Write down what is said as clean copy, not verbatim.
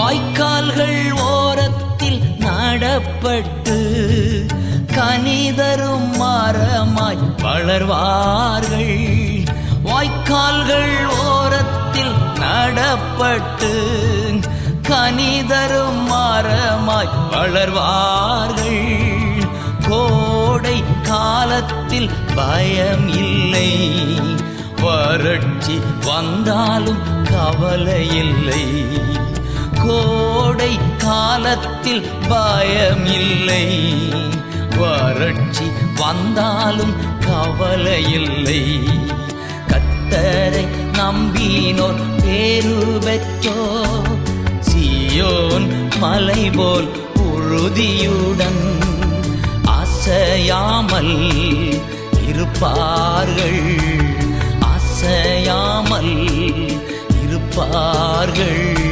வாய்க்கால்கள் ஓரத்தில் நடப்பட்டு கனிதரும் மரமாய் வளர்வார்கள். வாய்க்கால்கள் ஓரத்தில் நடப்பட்டு கனிதரும் மரமாய் வளர்வார்கள். கோடை காலத்தில் பயம் இல்லை, வறட்சி வந்தாலும் கவலை இல்லை. கோடை காலத்தில் பயம் இல்லை, வறட்சி வந்தாலும் கவலை இல்லை. கர்த்தரை நம்பினோர் பேரு பெற்றோர் சீயோன் மலை போல் உறுதியுடன் அசையாமல் இருப்பார்கள், அசையாமல் இருப்பார்கள்.